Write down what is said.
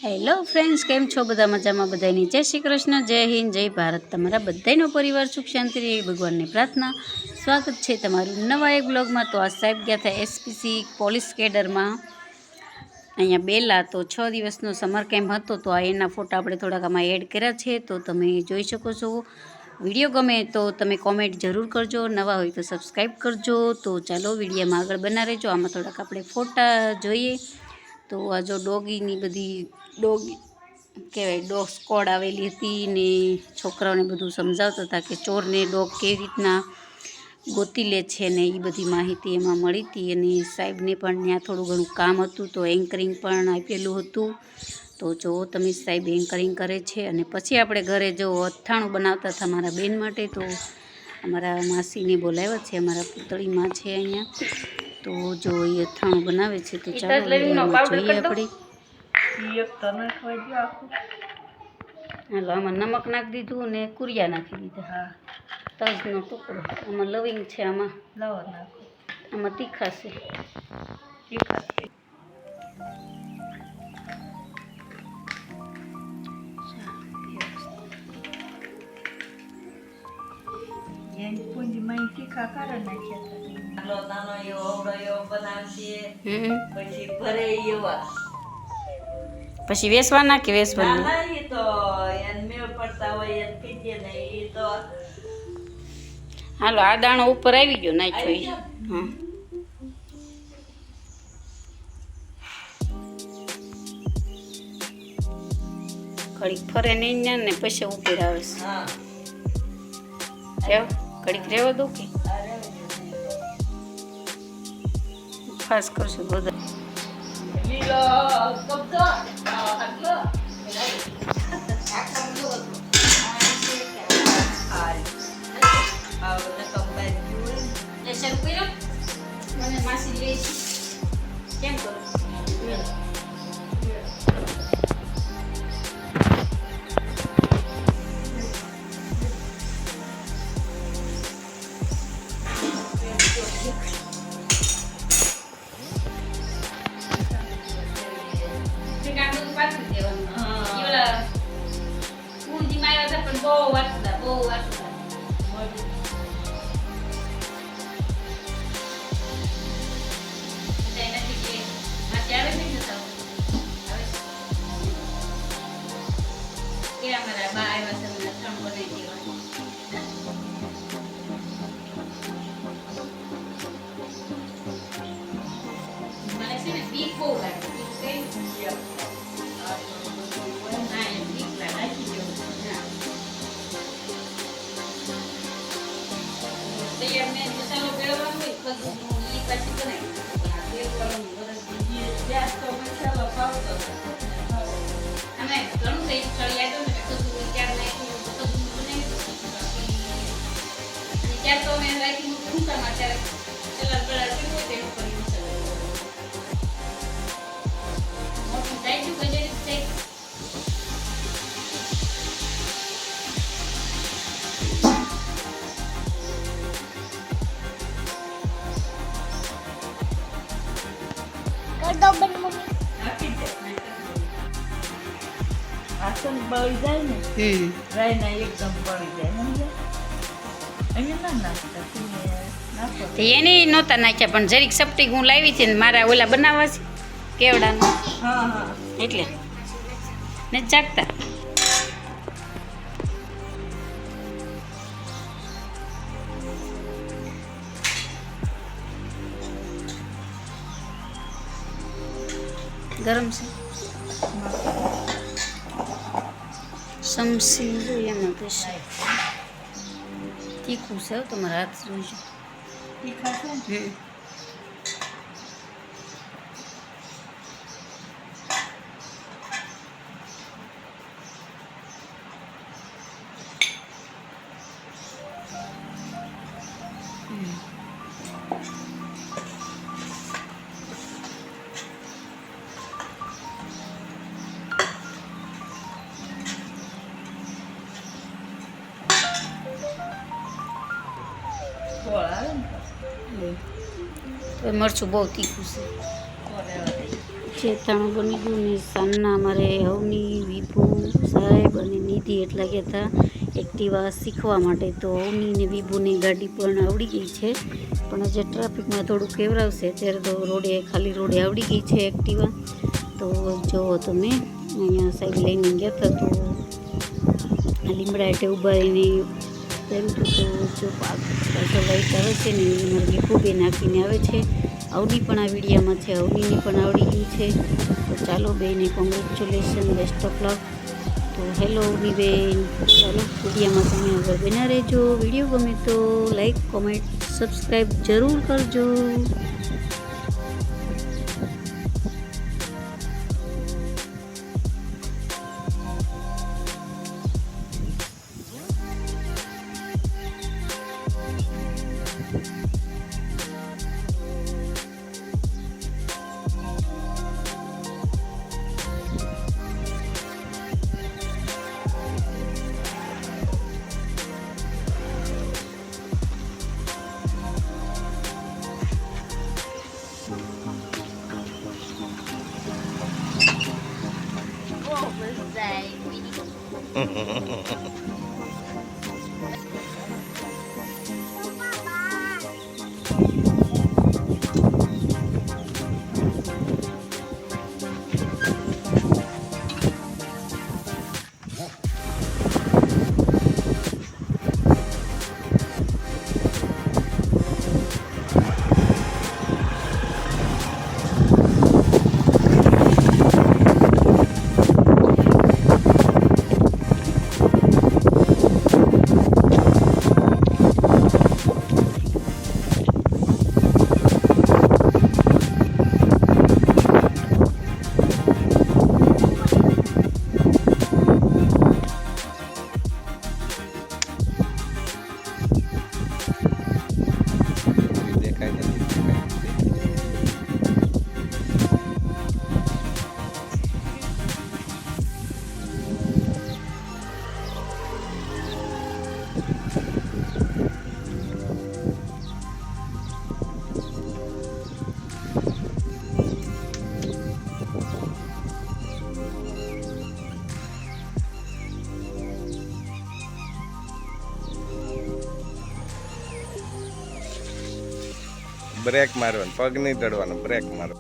Hello friends, કેમ છો? બધા મજામાં? બધાની જય શ્રી કૃષ્ણ, જય હિન્દ, જય ભારત. તમારા બધાનો પરિવાર સુખ શાંતિ રહે, ભગવાનની પ્રાર્થના. સ્વાગત છે તમારું નવા એક બ્લોગમાં. તો આ સાહેબ ગયા હતા એસપીસી પોલીસ કેડરમાં અહીંયા બેલા. તો 6 દિવસનો સમર કેમ્પ હતો, તો આ એના ફોટા આપણે થોડાક આમાં એડ કર્યા છે, તો તમે જોઈ શકો છો. વિડીયો ગમે તો તમે કોમેન્ટ જરૂર કરજો, નવા હોય તો સબસ્ક્રાઈબ કરજો. તો ચાલો વિડીયોમાં આગળ બના રહેજો. આમાં થોડાક આપણે ફોટા જોઈએ. તો આ જો ડોગીની બધી ડોગી કહેવાય ડોગ સ્કોડ આવેલી હતી ને છોકરાઓને બધું સમજાવતા હતા કે ચોરને ડોગ કેવી રીતના ગોતી લે છે ને એ બધી માહિતી એમાં મળી હતી. અને સાહેબને પણ ત્યાં થોડું ઘણું કામ હતું, તો એન્કરિંગ પણ આપેલું હતું. તો જો તમે સાહેબ એન્કરિંગ કરે છે. અને પછી આપણે ઘરે જો અથાણું બનાવતા હતા મારા બેન માટે. તો અમારા માસીને બોલાવ્યા છે, અમારા પુતળીમાં છે અહીંયા. તો જો એ અથાણું બનાવે છે, તો ચાલો જોઈએ આપણે. હાલો, આમાં નમક નાખી દીધું અને કુરિયા નાખી દીધા. તજનો ટુકડો આમાં લવિંગ છે, આમાં લવંગ નાખો, આમાં તીખા છે. પછી વેસવાના કે વેસવાના હાલો, આ દાણો ઉપર આવી ગયો, નાખ્યો. હા, ઘડીક ફરે નહીં ને પછી ઉપર આવે છે. ઘડીક રહેવા દો કે ખાસ કરશું બધા. કેમ કરો? બળી જાય ને રાયના એકદમ બળી જાય. એને નહોતા નાખ્યા, પણ જરીક સપટી હું લાવી હતી ને મારા ઓલા બનાવવા છે કેવડાનું, એટલે ને ચાકતા. ગરમ છે સમસી જોઈએ એમાં પછી તીખું છે. તમારા હાથ જોઈજો તીખા છે. મરચું બહુ તીખું છે. ચેતાણું બની ગયું ને સાંજના અમારે હવની વિભુ સાહેબ અને નિધિ એટલા ગયા હતા એક્ટિવા શીખવા માટે. તો હવની ને વિભુની ગાડી પણ આવડી ગઈ છે, પણ હજે ટ્રાફિકમાં થોડું કેવરાવશે. અત્યારે તો ખાલી રોડે આવડી ગઈ છે એક્ટિવા. તો જુઓ તમે, અહીંયા સાહેબ લઈને ગયા હતા તો લીમડા હેઠે ઊભા રહીને પહેરું હતું. તો જો પાછળ લાઈટ આવે છે ને એ મારે વિભુબે નાખીને આવે છે. અવની પણ આ વિડીયામાં છે, અવનીની પણ આવડી ગયું છે. તો ચાલો બેને કોંગ્રેચ્યુલેશન, બેસ્ટ ઓફ લક. તો હેલો અવની બેન, ચાલો વિડીયામાં તમે આગળ બના રહેજો. વિડીયો ગમે તો લાઈક, કોમેન્ટ, સબસ્ક્રાઈબ જરૂર કરજો. બ્રેક મારવાનો, પગ નહીં ચડવાનો, બ્રેક મારો.